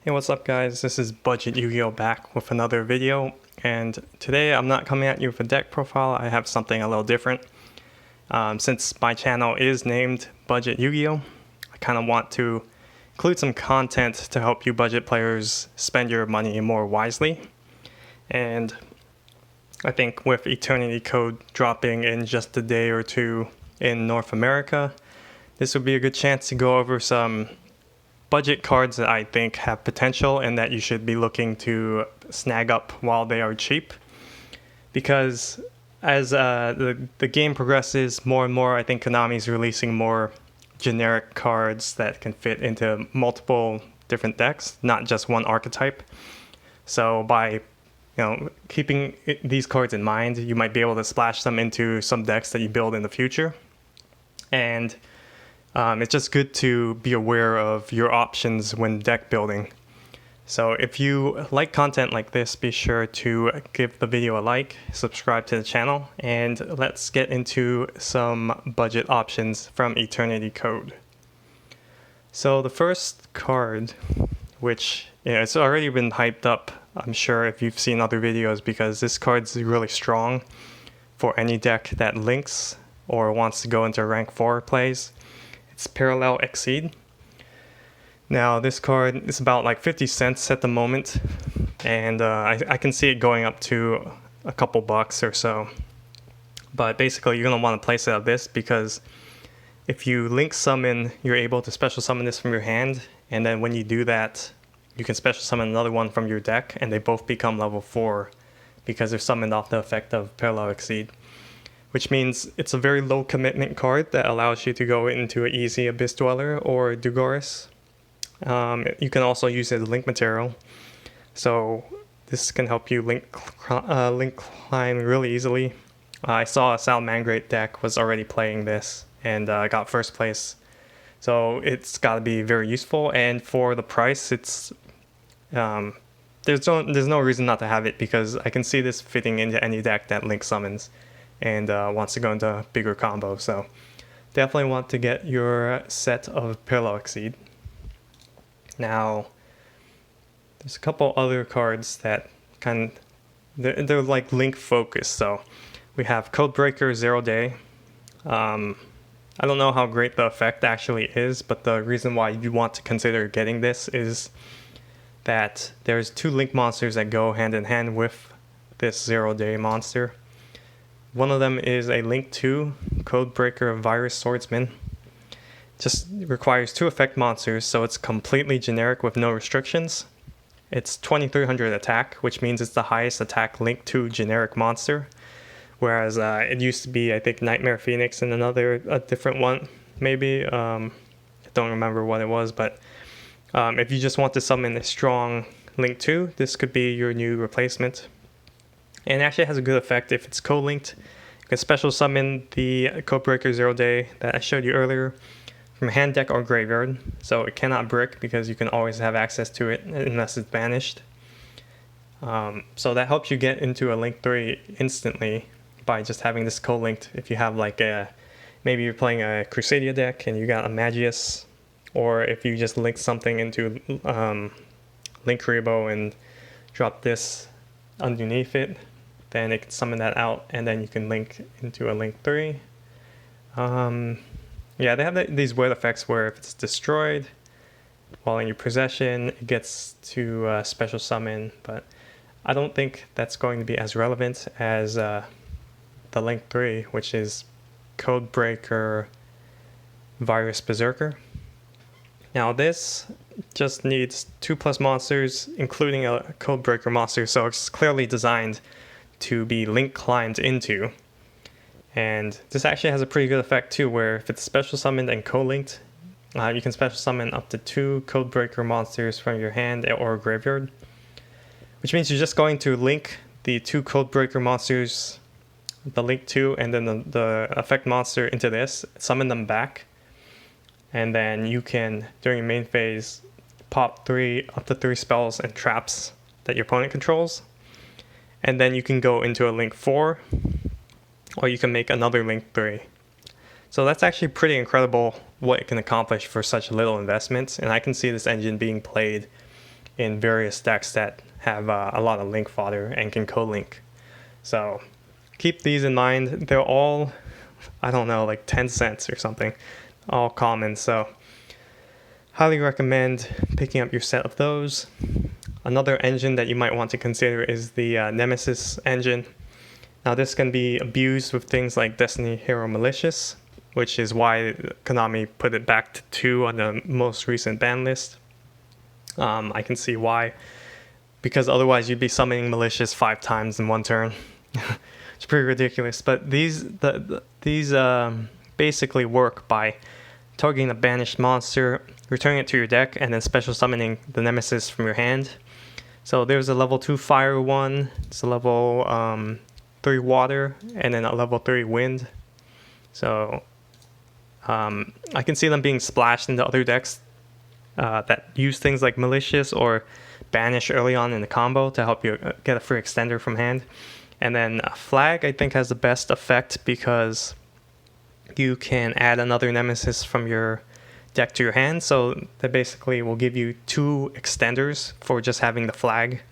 Hey, what's up guys? This is Budget Yu-Gi-Oh! Back with another video, and today I'm not coming at you with a deck profile. I have something a little different. Since my channel is named Budget Yu-Gi-Oh! I kind of want to include some content to help you budget players spend your money more wisely. And I think with Eternity Code dropping in just a day or two in North America, this would be a good chance to go over some budget cards that I think have potential and that you should be looking to snag up while they are cheap. Because as the game progresses more and more, I think Konami is releasing more generic cards that can fit into multiple different decks, not just one archetype. So by keeping these cards in mind, you might be able to splash them into some decks that you build in the future. And it's just good to be aware of your options when deck building. So if you like content like this, be sure to give the video a like, subscribe to the channel, and let's get into some budget options from Eternity Code. So the first card, which it's already been hyped up, I'm sure if you've seen other videos, because this card's really strong for any deck that links or wants to go into rank 4 plays. It's Parallel Exceed. Now this card is about like 50 cents at the moment, and I can see it going up to a couple bucks or so. But basically you're going to want to place it out this, because if you link summon, you're able to special summon this from your hand, and then when you do that, you can special summon another one from your deck, and they both become level 4 because they're summoned off the effect of Parallel Exceed. Which means it's a very low commitment card that allows you to go into an easy Abyss Dweller or Dugoris. You can also use it as link material. So this can help you link climb really easily. I saw a Salamangreat deck was already playing this and got first place. So it's got to be very useful, and for the price, it's there's no reason not to have it, because I can see this fitting into any deck that link summons and wants to go into bigger combos. So definitely want to get your set of Parallel Exceed. Now there's a couple other cards that they're like link focused. So we have Codebreaker 0 Day. I don't know how great the effect actually is, but the reason why you want to consider getting this is that there's 2 link monsters that go hand in hand with this 0 Day monster. One of them is a Link 2 Codebreaker Virus Swordsman. Just requires 2 effect monsters, so it's completely generic with no restrictions. It's 2300 attack, which means it's the highest attack Link 2 generic monster. Whereas it used to be, I think, Nightmare Phoenix and a different one, maybe. I don't remember what it was, but if you just want to summon a strong Link 2, this could be your new replacement. And it actually has a good effect if it's co-linked. You can special summon the Codebreaker 0 Day that I showed you earlier from hand, deck, or graveyard. So it cannot brick, because you can always have access to it unless it's banished. So that helps you get into a Link 3 instantly by just having this co-linked. If you have like maybe you're playing a Crusadia deck and you got a Magius, or if you just link something into Link Rebo and drop this underneath it, then it can summon that out, and then you can link into a Link 3. Yeah, they have these weird effects where if it's destroyed while in your possession, it gets to special summon, but I don't think that's going to be as relevant as the Link 3, which is Codebreaker Virus Berserker. Now this just needs 2+ monsters, including a Codebreaker monster, so it's clearly designed to be link climbed into. And this actually has a pretty good effect too, where if it's special summoned and co-linked, you can special summon up to 2 Codebreaker monsters from your hand or graveyard. Which means you're just going to link the 2 Codebreaker monsters, the Link 2, and then the effect monster into this, summon them back. And then you can, during your main phase, pop up to 3 spells and traps that your opponent controls. And then you can go into a Link 4, or you can make another Link 3. So that's actually pretty incredible what it can accomplish for such little investment, and I can see this engine being played in various decks that have a lot of link fodder and can co-link. So keep these in mind. They're all, I don't know, like 10 cents or something, all common. So highly recommend picking up your set of those. Another engine that you might want to consider is the Nemesis Engine. Now this can be abused with things like Destiny Hero Malicious, which is why Konami put it back to 2 on the most recent ban list. I can see why, because otherwise you'd be summoning Malicious 5 times in one turn. It's pretty ridiculous. But these basically work by targeting a banished monster, returning it to your deck, and then special summoning the Nemesis from your hand. So there's a level 2 fire one, it's a level 3 water, and then a level 3 wind. So I can see them being splashed into other decks that use things like Malicious or Banish early on in the combo to help you get a free extender from hand. And then Flag, I think, has the best effect because you can add another Nemesis from your deck to your hand. So that basically will give you 2 extenders for just having the Flag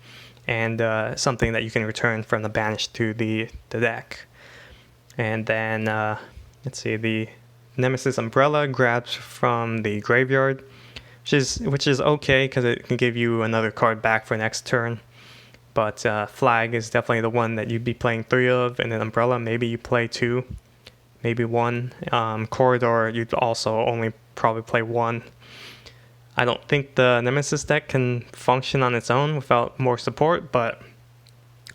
and something that you can return from the Banish to the deck. And then, let's see, the Nemesis Umbrella grabs from the graveyard, which is okay because it can give you another card back for next turn. But Flag is definitely the one that you'd be playing 3 of, and then Umbrella, maybe you play 2, maybe 1. Corridor, you'd also only probably play 1. I don't think the Nemesis deck can function on its own without more support, but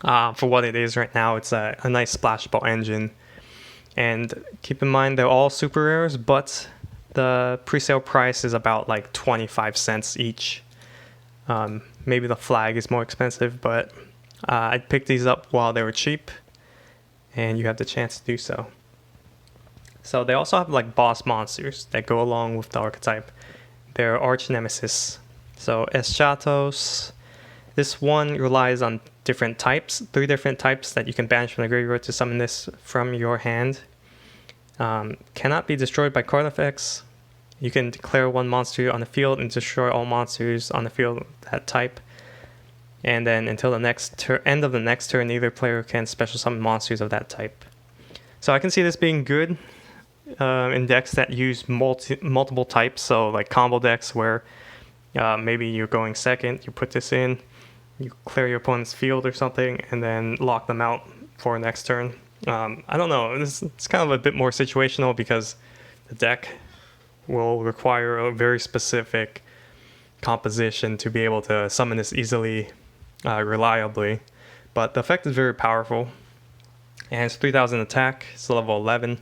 for what it is right now, it's a nice splashable engine. And keep in mind, they're all super rares, but the pre-sale price is about like 25 cents each. Maybe the Flag is more expensive, but I picked these up while they were cheap, and you have the chance to do so. So they also have like boss monsters that go along with the archetype. They're Arch Nemesis. So Jatos, this one relies on different types, 3 different types that you can banish from the graveyard to summon this from your hand. Cannot be destroyed by card effects. You can declare 1 monster on the field and destroy all monsters on the field of that type. And then until the end of the next turn, neither player can special summon monsters of that type. So I can see this being good in decks that use multiple types. So like combo decks where maybe you're going second, you put this in, you clear your opponent's field or something, and then lock them out for next turn. I don't know, it's kind of a bit more situational because the deck will require a very specific composition to be able to summon this easily, reliably. But the effect is very powerful, and it's 3000 attack, it's level 11.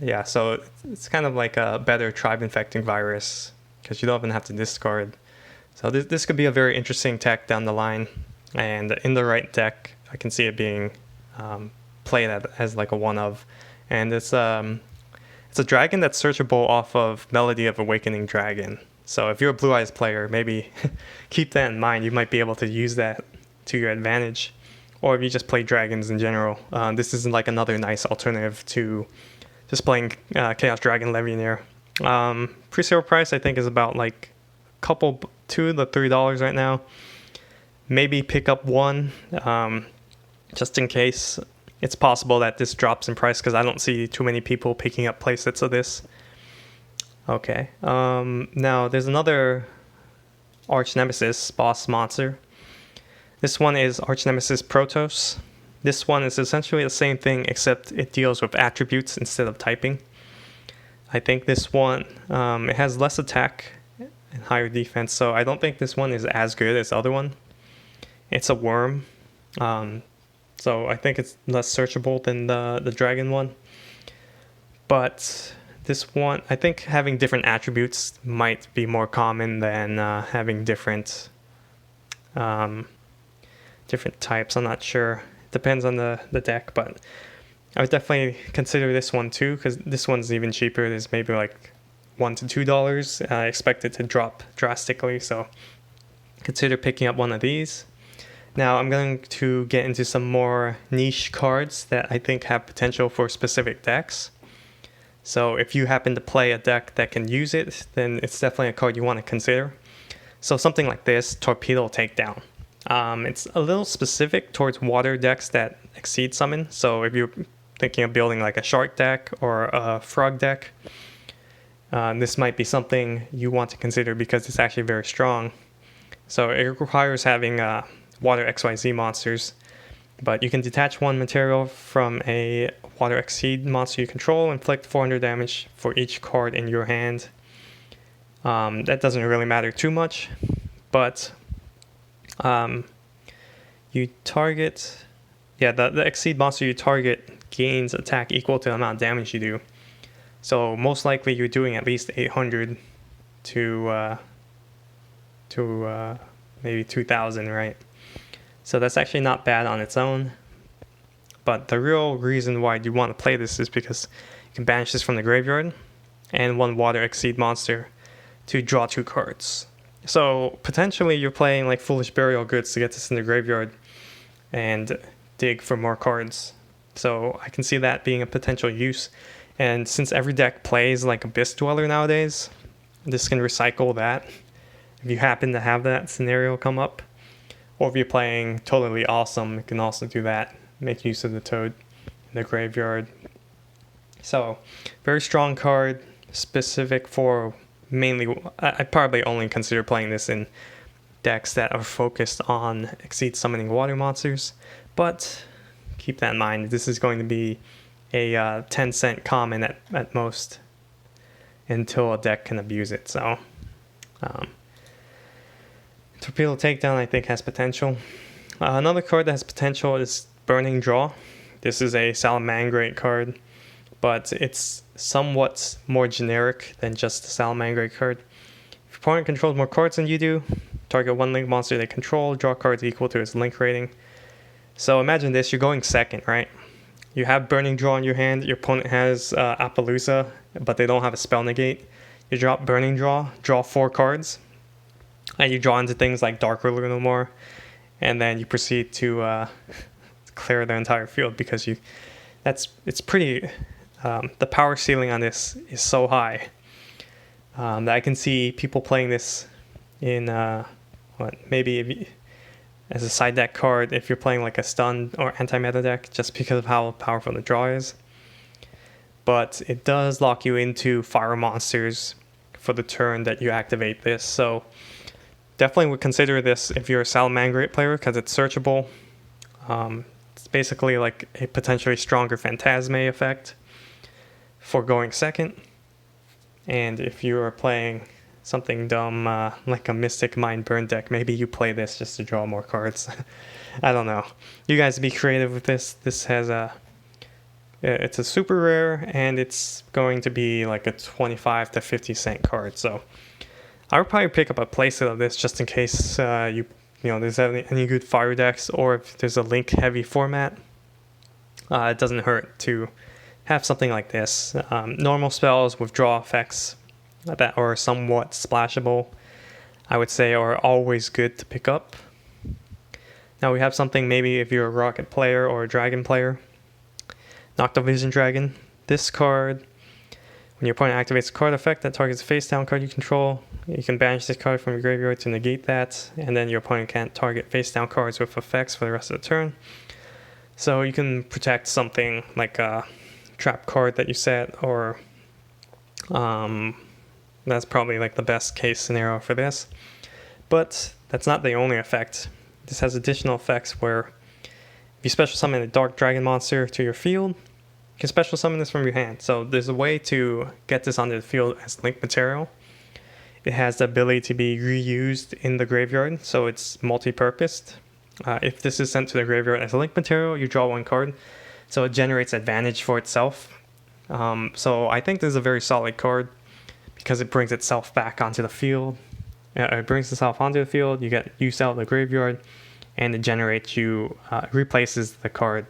Yeah, so it's kind of like a better tribe infecting virus because you don't even have to discard. So this could be a very interesting tech down the line, and in the right deck, I can see it being played as like a one of. And it's a dragon that's searchable off of Melody of Awakening Dragon. So if you're a Blue Eyes player, maybe keep that in mind. You might be able to use that to your advantage. Or if you just play dragons in general, this is like another nice alternative to just playing Chaos Dragon Legionnaire. Pre-sale price I think is about like $2 to $3 right now. Maybe pick up one just in case. It's possible that this drops in price because I don't see too many people picking up playsets of this. Okay, now there's another Arch Nemesis boss monster. This one is Arch Nemesis Protoss. This one is essentially the same thing except it deals with attributes instead of typing. I think this one, it has less attack and higher defense, so I don't think this one is as good as the other one. It's a worm, so I think it's less searchable than the dragon one. But this one, I think having different attributes might be more common than having different types. I'm not sure. It depends on the deck, but I would definitely consider this one too because this one's even cheaper. There's maybe like $1 to $2. I expect it to drop drastically, so consider picking up one of these. Now I'm going to get into some more niche cards that I think have potential for specific decks. So if you happen to play a deck that can use it, then it's definitely a card you want to consider. So something like this, Torpedo Takedown. It's a little specific towards water decks that exceed summon. So if you're thinking of building like a shark deck or a frog deck, this might be something you want to consider because it's actually very strong. So it requires having water XYZ monsters, but you can detach one material from a water exceed monster you control, inflict 400 damage for each card in your hand. That doesn't really matter too much, but you target, the exceed monster you target gains attack equal to the amount of damage you do. So most likely you're doing at least 800 to maybe 2,000, right? So that's actually not bad on its own. But the real reason why you want to play this is because you can banish this from the graveyard and one water exceed monster to draw 2 cards. So potentially you're playing like Foolish Burial Goods to get this in the graveyard and dig for more cards. So I can see that being a potential use. And since every deck plays like Abyss Dweller nowadays, this can recycle that if you happen to have that scenario come up. Or if you're playing Totally Awesome, it can also do that. Make use of the Toad in the graveyard. So, very strong card, specific for mainly, I'd probably only consider playing this in decks that are focused on exceed summoning water monsters. But keep that in mind, this is going to be a 10-cent common at most until a deck can abuse it. So Torpedo Takedown I think has potential. Another card that has potential is Burning Draw. This is a Salamangreat card, but it's somewhat more generic than just a Salamangreat card. If your opponent controls more cards than you do, target one link monster they control, draw cards equal to its link rating. So imagine this, you're going second, right? You have Burning Draw in your hand, your opponent has Appaloosa, but they don't have a spell negate. You drop Burning Draw, draw 4 cards, and you draw into things like Dark Ruler no more, and then you proceed to clear the entire field because it's pretty, the power ceiling on this is so high that I can see people playing this in, maybe as a side deck card if you're playing like a stun or anti-meta deck, just because of how powerful the draw is. But it does lock you into fire monsters for the turn that you activate this, so definitely would consider this if you're a Salamangreat player because it's searchable. It's basically like a potentially stronger Phantasme effect for going second. And if you are playing something dumb like a Mystic Mind Burn deck, maybe you play this just to draw more cards. I don't know. You guys be creative with this. This has it's a super rare and it's going to be like a 25 to 50 cent card. So I would probably pick up a playset of this just in case there's any good fire decks, or if there's a link heavy format. It doesn't hurt to have something like this. Normal spells with draw effects that are somewhat splashable, I would say, are always good to pick up. Now we have something maybe if you're a Rocket player or a Dragon player. Noctovision Dragon. This card, when your opponent activates a card effect that targets a face-down card you control, you can banish this card from your graveyard to negate that, and then your opponent can't target face-down cards with effects for the rest of the turn. So you can protect something like a trap card that you set, or that's probably like the best case scenario for this. But that's not the only effect. This has additional effects where if you special summon a Dark Dragon monster to your field, you can special summon this from your hand. So there's a way to get this onto the field as link material. It has the ability to be reused in the graveyard, so it's multi-purposed. If this is sent to the graveyard as a link material, you draw 1 card, so it generates advantage for itself. So I think this is a very solid card because it brings itself back onto the field. It brings itself onto the field, you get use out of the graveyard, and it generates replaces the card,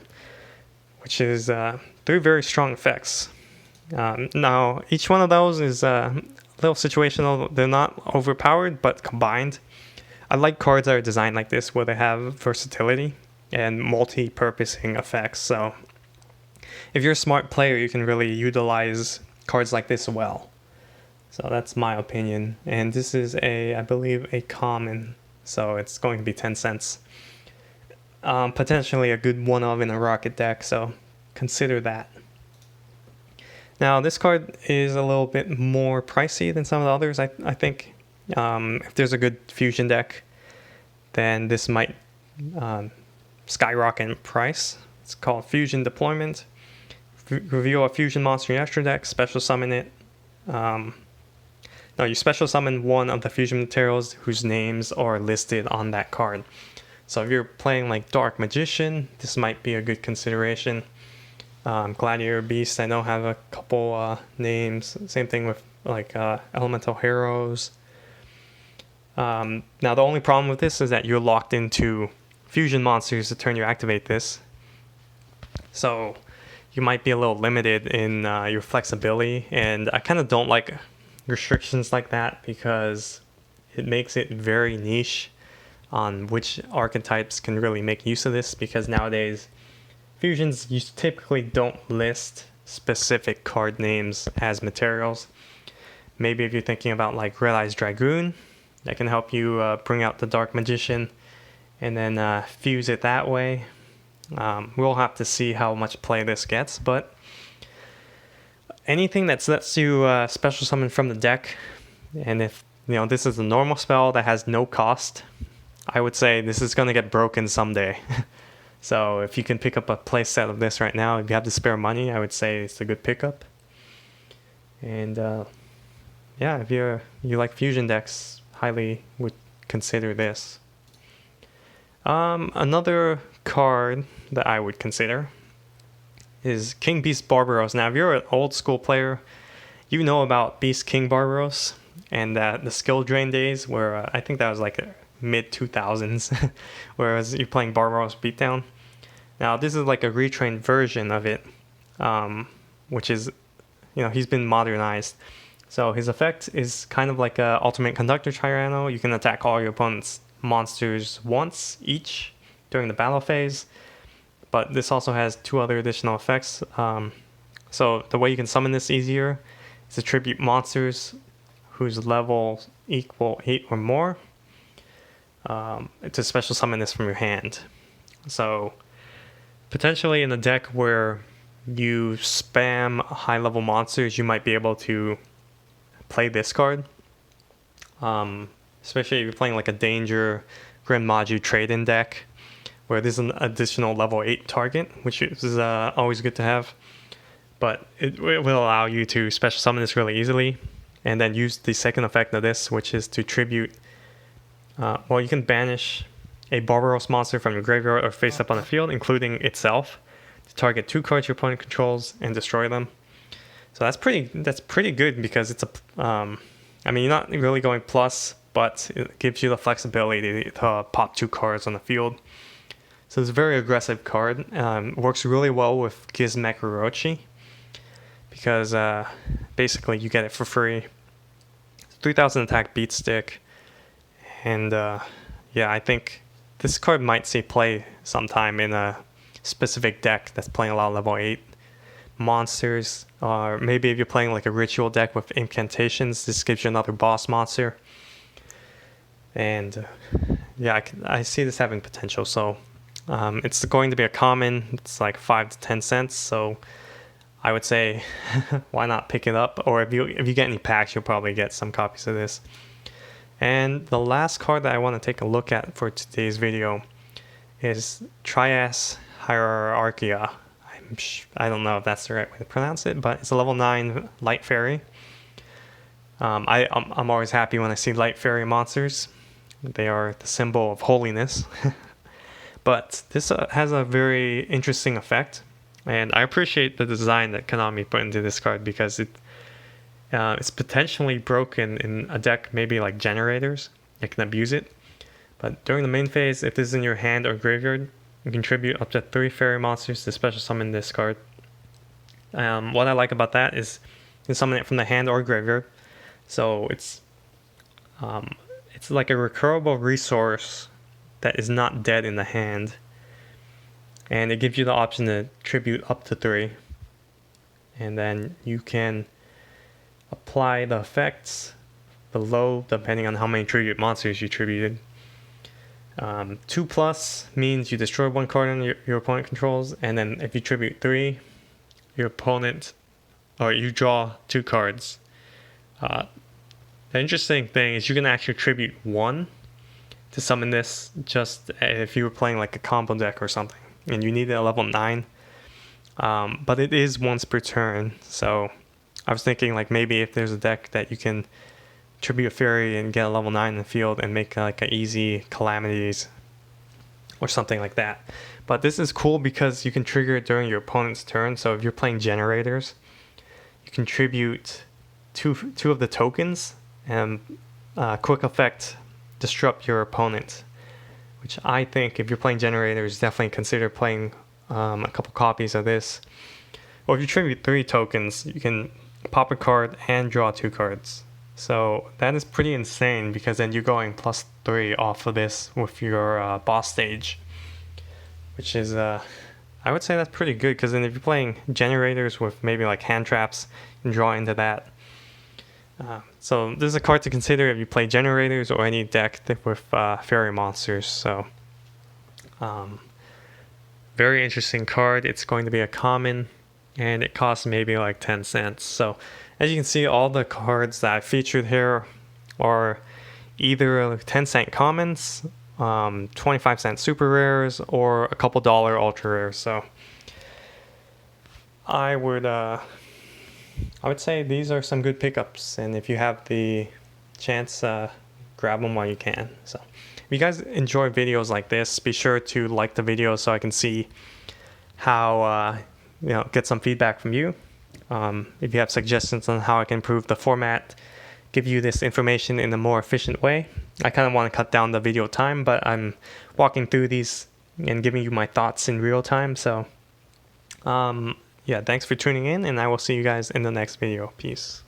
which is 3 very strong effects. Now, each one of those is a little situational. They're not overpowered, but combined, I like cards that are designed like this where they have versatility and multi-purposing effects. So if you're a smart player, you can really utilize cards like this well. So that's my opinion. And this is I believe a common, so it's going to be 10 cents. Potentially a good one of in a rocket deck, so consider that. Now this card is a little bit more pricey than some of the others. I think if there's a good fusion deck, then this might skyrocket in price. It's called Fusion Deployment. Reveal a fusion monster in your extra deck, special summon it. No, you special summon one of the fusion materials whose names are listed on that card. So if you're playing like Dark Magician, this might be a good consideration. Gladiator Beast, I know have a couple names. Same thing with like Elemental Heroes. Now the only problem with this is that you're locked into fusion monsters the turn you activate this. So you might be a little limited in your flexibility, and I kind of don't like restrictions like that because it makes it very niche on which archetypes can really make use of this, because nowadays fusions, you typically don't list specific card names as materials. Maybe if you're thinking about like Red Eyes Dragoon, that can help you bring out the Dark Magician and then fuse it that way. We'll have to see how much play this gets, but anything that lets you special summon from the deck, and if this is a normal spell that has no cost, I would say this is going to get broken someday. So if you can pick up a play set of this right now, if you have the spare money, I would say it's a good pickup. And yeah, if you like fusion decks, highly would consider this. Another card that I would consider is King Beast Barbaros. Now, if you're an old school player, you know about Beast King Barbaros and the skill drain days, where I think that was like mid 2000s, whereas you're playing Barbaros Beatdown. Now this is like a retrained version of it, which is, he's been modernized. So his effect is kind of like a Ultimate Conductor Tyranno. You can attack all your opponent's monsters once each during the battle phase, but this also has 2 other additional effects. So the way you can summon this easier is to tribute monsters whose level equal 8 or more. To special summon this from your hand. So potentially in a deck where you spam high level monsters, you might be able to play this card. Especially if you're playing like a Danger Grim Maju trade-in deck, where there's an additional level 8 target, which is always good to have. But it will allow you to special summon this really easily, and then use the second effect of this, which is to tribute. You can banish a Barbaros monster from your graveyard or face up on the field, including itself, to target 2 cards your opponent controls and destroy them. So that's pretty good, because it's you're not really going plus, but it gives you the flexibility to pop 2 cards on the field. So it's a very aggressive card. Works really well with Gizmek Orochi, because basically you get it for free. 3000 attack beat stick. And I think this card might see play sometime in a specific deck that's playing a lot of level 8 monsters. Or maybe if you're playing like a ritual deck with incantations, this gives you another boss monster. And I see this having potential. So it's going to be a common. It's like 5 to 10 cents. So I would say why not pick it up? Or if you get any packs, you'll probably get some copies of this. And the last card that I want to take a look at for today's video is Tryas Hierarchy. I don't know if that's the right way to pronounce it, but it's a level 9 light fairy. I'm always happy when I see light fairy monsters. They are the symbol of holiness. But this has a very interesting effect, and I appreciate the design that Konami put into this card, because it's potentially broken in a deck, maybe like Generators. You can abuse it. But during the main phase, if this is in your hand or graveyard, you contribute up to 3 fairy monsters to special summon this card. What I like about that is you can summon it from the hand or graveyard. So it's like a recurable resource that is not dead in the hand. And it gives you the option to tribute up to 3. And then you can apply the effects below depending on how many tribute monsters you tributed. 2+ means you destroy one card on your opponent controls, and then if you tribute 3, your opponent, or you draw 2 cards. The interesting thing is you can actually tribute 1 to summon this, just if you were playing like a combo deck or something, and you need it at level 9. But it is once per turn, so I was thinking like maybe if there's a deck that you can tribute a fairy and get a level 9 in the field and make like an easy calamities or something like that. But this is cool because you can trigger it during your opponent's turn. So if you're playing generators, you can tribute two of the tokens and quick effect disrupt your opponent, which I think if you're playing generators, definitely consider playing a couple copies of this. Or if you tribute 3 tokens, you can pop a card and draw 2 cards. So that is pretty insane, because then you're going +3 off of this with your boss stage, which is I would say that's pretty good, because then if you're playing generators with maybe like hand traps, you can draw into that. So this is a card to consider if you play generators or any deck with fairy monsters. So very interesting card. It's going to be a common, and it costs maybe like 10 cents. So as you can see, all the cards that I featured here are either 10-cent commons, 25-cent super rares, or a couple dollar ultra rares. So I would say these are some good pickups, and if you have the chance, grab them while you can. So if you guys enjoy videos like this, be sure to like the video so I can see how get some feedback from you. If you have suggestions on how I can improve the format, give you this information in a more efficient way. I kind of want to cut down the video time, but I'm walking through these and giving you my thoughts in real time. So yeah, thanks for tuning in, and I will see you guys in the next video. Peace.